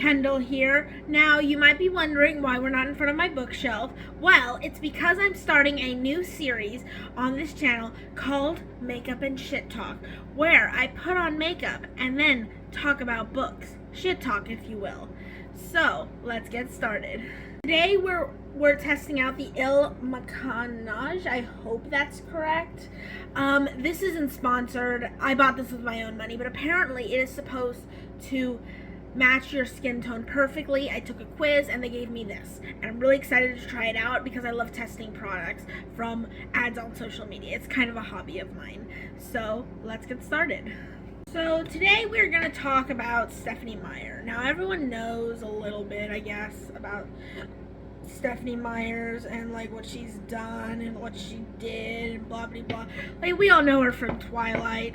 Kendall here. Now, you might be wondering why we're not in front of my bookshelf. Well, it's because I'm starting a new series on this channel called Makeup and Shit Talk, where I put on makeup and then talk about books. Shit talk, if you will. So, let's get started. Today, we're testing out the Il Makiage. I hope that's correct. This isn't sponsored. I bought this with my own money, but apparently it is supposed to match your skin tone perfectly. I took a quiz and they gave me this, and I'm really excited to try it out because I love testing products from ads on social media. It's kind of a hobby of mine. So let's get started. So today we're going to talk about Stephanie Myer. Now everyone knows a little bit, I guess, about Stephanie Myers and like what she's done and what she did and blah blah blah. Like, we all know her from Twilight.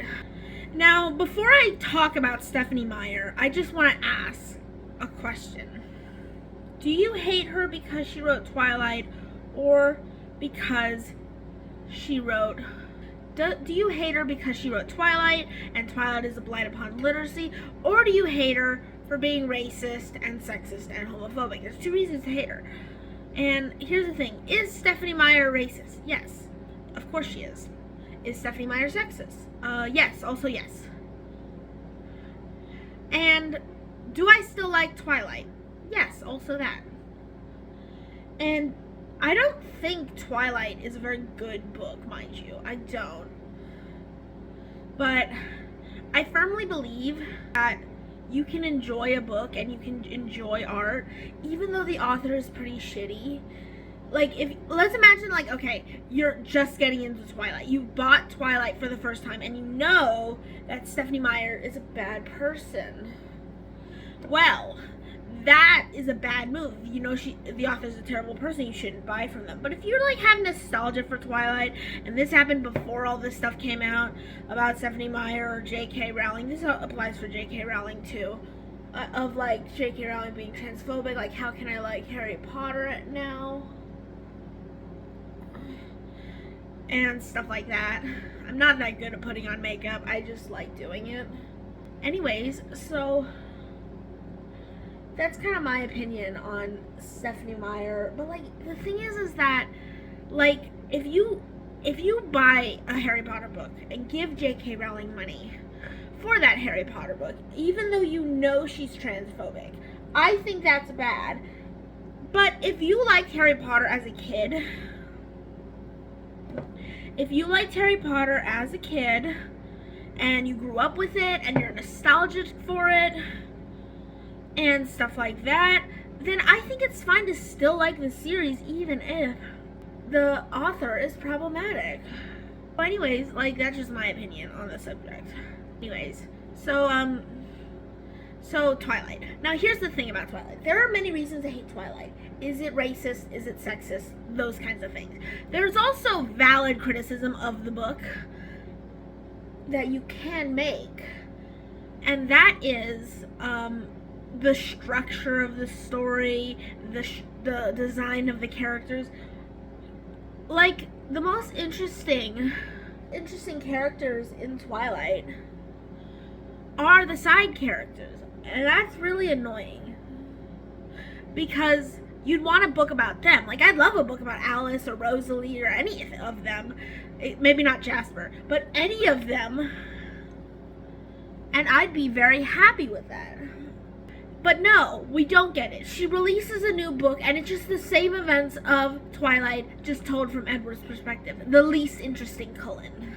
Now, before I talk about Stephanie Myer, I just want to ask a question. Do you hate her because she wrote Twilight, or because she wrote... Do you hate her because she wrote Twilight, and Twilight is a blight upon literacy, or do you hate her for being racist and sexist and homophobic? There's two reasons to hate her. And here's the thing. Is Stephanie Myer racist? Yes. Of course she is. Is Stephanie Myer sexist? Yes, also yes. And do I still like Twilight? Yes, also that. And I don't think Twilight is a very good book, mind you. I don't. But I firmly believe that you can enjoy a book and you can enjoy art even though the author is pretty shitty. Like, let's imagine, like, okay, you're just getting into Twilight. You bought Twilight for the first time, and you know that Stephanie Myer is a bad person. Well, that is a bad move. You know the author's a terrible person. You shouldn't buy from them. But if you like have nostalgia for Twilight, and this happened before all this stuff came out about Stephanie Myer or J.K. Rowling, this applies for J.K. Rowling too. Of like J.K. Rowling being transphobic, like, how can I like Harry Potter now? And stuff like that. I'm not that good at putting on makeup. I just like doing it. Anyways, so that's kind of my opinion on Stephanie Myer. But like, the thing is that like, if you buy a Harry Potter book and give J.K. Rowling money for that Harry Potter book, even though you know she's transphobic, I think that's bad. But if you liked Harry Potter as a kid, if you liked Harry Potter as a kid, and you grew up with it, and you're nostalgic for it, and stuff like that, then I think it's fine to still like the series, even if the author is problematic. But anyways, like, that's just my opinion on the subject. Anyways, so Twilight. Now, here's the thing about Twilight. There are many reasons to hate Twilight. Is it racist? Is it sexist? Those kinds of things. There's also valid criticism of the book that you can make, and that is the structure of the story, the design of the characters. Like, the most interesting characters in Twilight are the side characters. And that's really annoying, because you'd want a book about them. Like, I'd love a book about Alice or Rosalie or any of them. Maybe not Jasper, but any of them. And I'd be very happy with that. But no, we don't get it. She releases a new book, and it's just the same events of Twilight, just told from Edward's perspective. The least interesting Cullen.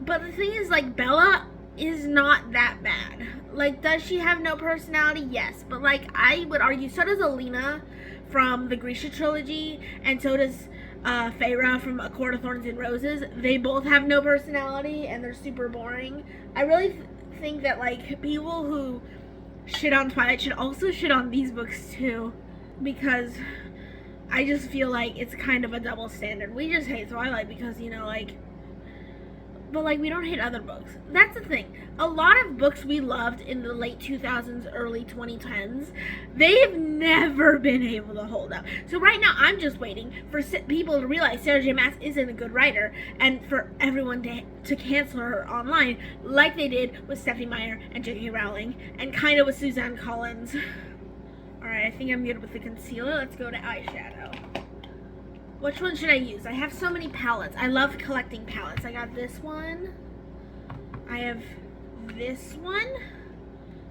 But the thing is, like, Bella is not that bad. Like, does she have no personality? Yes. But, like, I would argue so does Alina from the Grisha trilogy, and so does Feyre from A Court of Thorns and Roses. They both have no personality, and they're super boring. I really think that, like, people who shit on Twilight should also shit on these books too, because I just feel like it's kind of a double standard. We just hate Twilight because, you know, like, but like we don't hate other books. That's the thing. A lot of books we loved in the late 2000s, early 2010s, they've never been able to hold up. So right now I'm just waiting for people to realize Sarah J. Maas isn't a good writer, and for everyone to cancel her online like they did with Stephanie Myer and J.K. Rowling, and kind of with Suzanne Collins. Alright, I think I'm good with the concealer. Let's go to eyeshadow. Which one should I use? I have so many palettes. I love collecting palettes. I got this one. I have this one.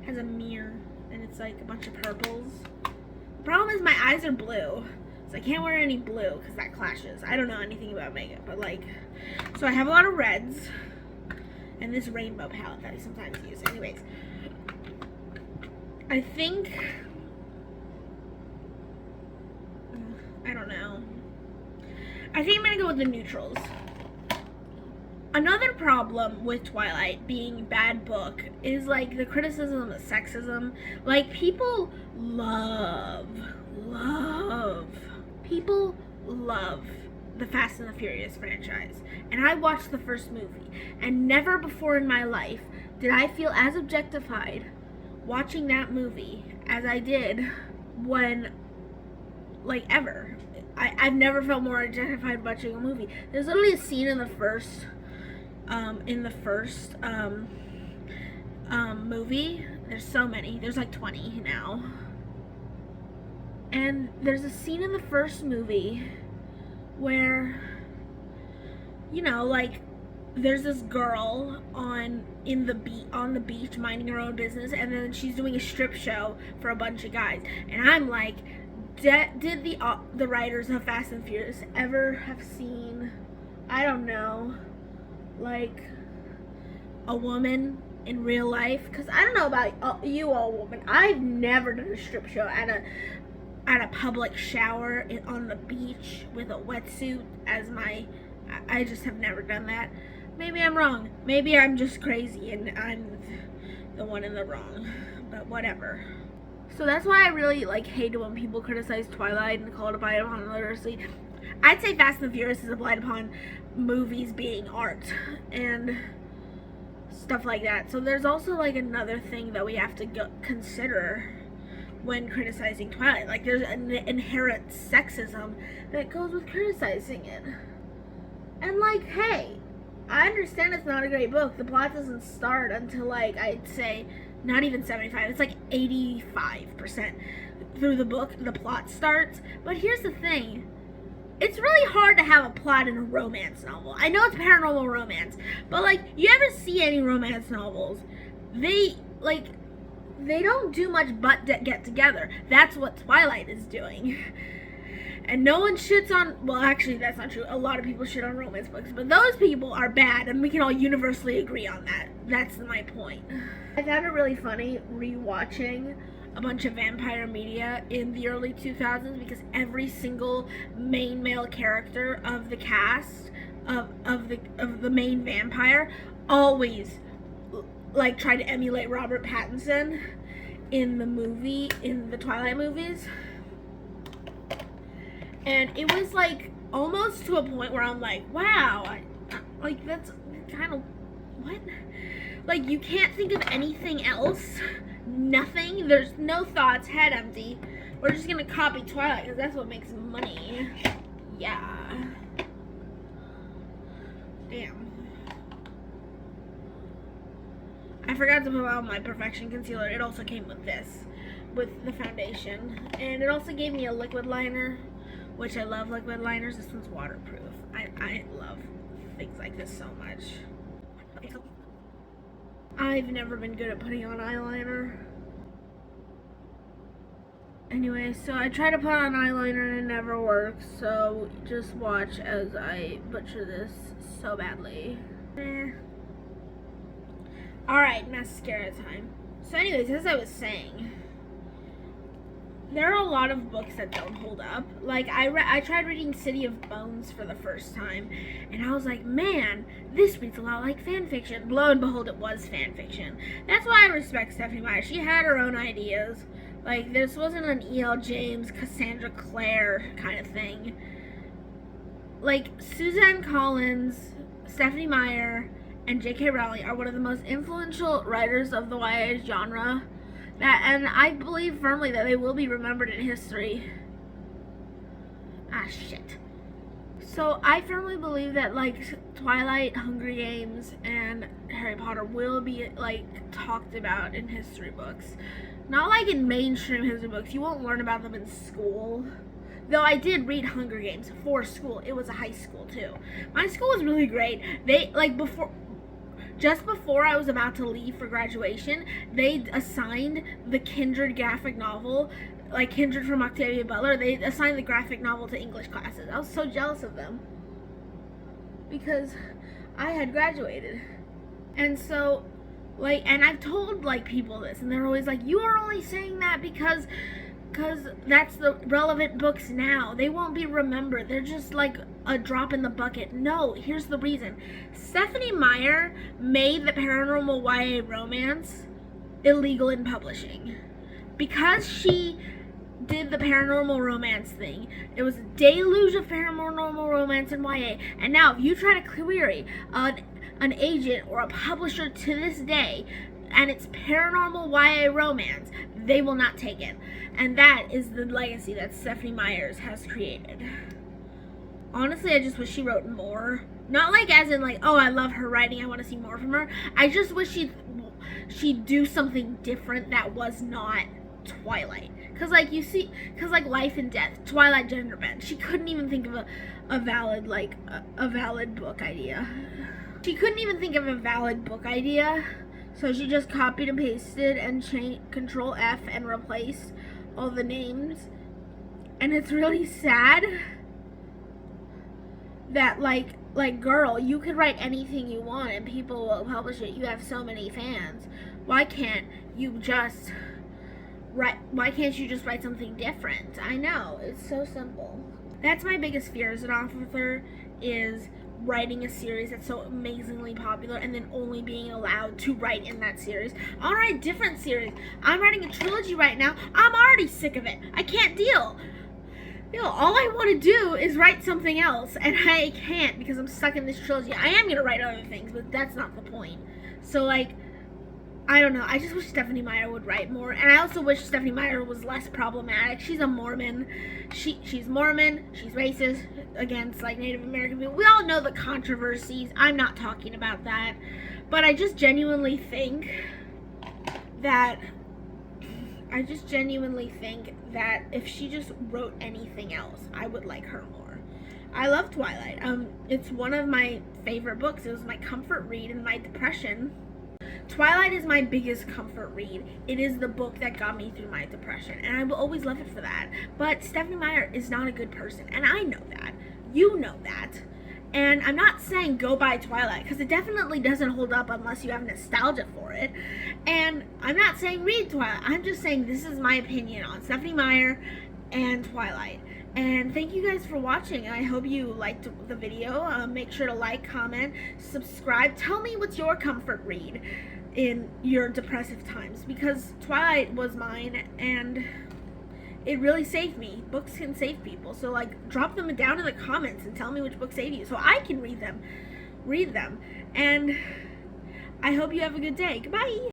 It has a mirror, and it's like a bunch of purples. The problem is my eyes are blue, so I can't wear any blue because that clashes. I don't know anything about makeup, but like, so I have a lot of reds, and this rainbow palette that I sometimes use. Anyways, I think, I don't know. I think I'm gonna go with the neutrals. Another problem with Twilight being a bad book is like the criticism of sexism. Like people love the Fast and the Furious franchise. And I watched the first movie, and never before in my life did I feel as objectified watching that movie as I did when, like, ever. I've never felt more objectified watching a movie. There's literally a scene in the first movie. There's so many. There's like 20 now. And there's a scene in the first movie where, you know, like, there's this girl on the beach minding her own business, and then she's doing a strip show for a bunch of guys. And I'm like, did the writers of Fast and Furious ever have seen, I don't know, like a woman in real life? Because I don't know about you all women, I've never done a strip show at a public shower on the beach with a wetsuit as I just have never done that. Maybe I'm wrong. Maybe I'm just crazy and I'm the one in the wrong. But whatever. So that's why I really like hate when people criticize Twilight and call it a blight upon literacy. I'd say Fast and the Furious is a blight upon movies being art and stuff like that. So there's also like another thing that we have to consider when criticizing Twilight. Like there's an inherent sexism that goes with criticizing it. And like, hey, I understand it's not a great book. The plot doesn't start until like, I'd say, not even 75, it's like 85% through the book, the plot starts. But here's the thing, it's really hard to have a plot in a romance novel. I know it's paranormal romance, but like, you ever see any romance novels, they don't do much but get together. That's what Twilight is doing. And no one shits on, well actually that's not true, a lot of people shit on romance books, but those people are bad and we can all universally agree on that. That's my point. I found it really funny rewatching a bunch of vampire media in the early 2000s because every single main male character of the cast of the main vampire always like tried to emulate Robert Pattinson in the Twilight movies. And it was like almost to a point where I'm like, wow, like that's kind of, what? Like you can't think of anything else, nothing, there's no thoughts, head empty. We're just gonna copy Twilight because that's what makes money. Yeah. Damn. I forgot to put on my Perfection concealer. It also came with this, with the foundation. And it also gave me a liquid liner, which I love liquid liners. This one's waterproof. I love things like this so much. Okay, so I've never been good at putting on eyeliner. Anyway, so I try to put on eyeliner and it never works, so just watch as I butcher this so badly. Alright, mascara time. So anyways, as I was saying, there are a lot of books that don't hold up. Like, I tried reading City of Bones for the first time, and I was like, man, this reads a lot like fan fiction. Lo and behold, it was fan fiction. That's why I respect Stephanie Myer. She had her own ideas. Like, this wasn't an E.L. James, Cassandra Clare kind of thing. Like, Suzanne Collins, Stephanie Myer, and J.K. Rowling are one of the most influential writers of the YA genre, and I believe firmly that they will be remembered in history. Shit. So I firmly believe that Twilight, Hunger Games, and Harry Potter will be talked about in history books. Not in mainstream history books. You won't learn about them in school. Though I did read Hunger Games for school. It was a high school too. My school was really great. They just before I was about to leave for graduation, they assigned the Kindred graphic novel, Kindred from Octavia Butler, they assigned the graphic novel to English classes. I was so jealous of them because I had graduated. And so, and I've told people this, and they're always like, you are only saying that because that's the relevant books now. They won't be remembered. They're just a drop in the bucket. No, here's the reason. Stephanie Myer made the paranormal YA romance illegal in publishing. Because she did the paranormal romance thing, it was a deluge of paranormal romance in YA. And now if you try to query an agent or a publisher to this day, and it's paranormal YA romance, they will not take it. And that is the legacy that Stephanie Myer has created. Honestly, I just wish she wrote more. Not as in oh, I love her writing, I want to see more from her. I just wish she'd do something different that was not Twilight. Because Life and Death, Twilight gender bend. She couldn't even think of a valid a valid book idea. She couldn't even think of a valid book idea. So she just copied and pasted and Control F and replaced all the names. And it's really sad that girl, you could write anything you want and people will publish it. You have so many fans. Why can't you just write something different? I know, it's so simple. That's my biggest fear as an author, is writing a series that's so amazingly popular and then only being allowed to write in that series. I'll write different series. I'm writing a trilogy right now. I'm already sick of it. I can't deal. All I want to do is write something else, and I can't because I'm stuck in this trilogy. I am going to write other things, but that's not the point. So, I don't know. I just wish Stephanie Myer would write more. And I also wish Stephanie Myer was less problematic. She's a Mormon. She's Mormon. She's racist against Native American people. We all know the controversies. I'm not talking about that. But I just genuinely think that if she just wrote anything else, I would like her more. I love Twilight. It's one of my favorite books. It was my comfort read in my depression. Twilight is my biggest comfort read. It is the book that got me through my depression, and I will always love it for that. But Stephanie Myer is not a good person, and I know that. You know that. And I'm not saying go buy Twilight, because it definitely doesn't hold up unless you have nostalgia for it. And I'm not saying read Twilight. I'm just saying this is my opinion on Stephanie Myer and Twilight. And thank you guys for watching. I hope you liked the video. Make sure to like, comment, subscribe. Tell me what's your comfort read in your depressive times, because Twilight was mine and it really saved me. Books can save people. So drop them down in the comments and tell me which book saved you so I can read them. And I hope you have a good day. Goodbye.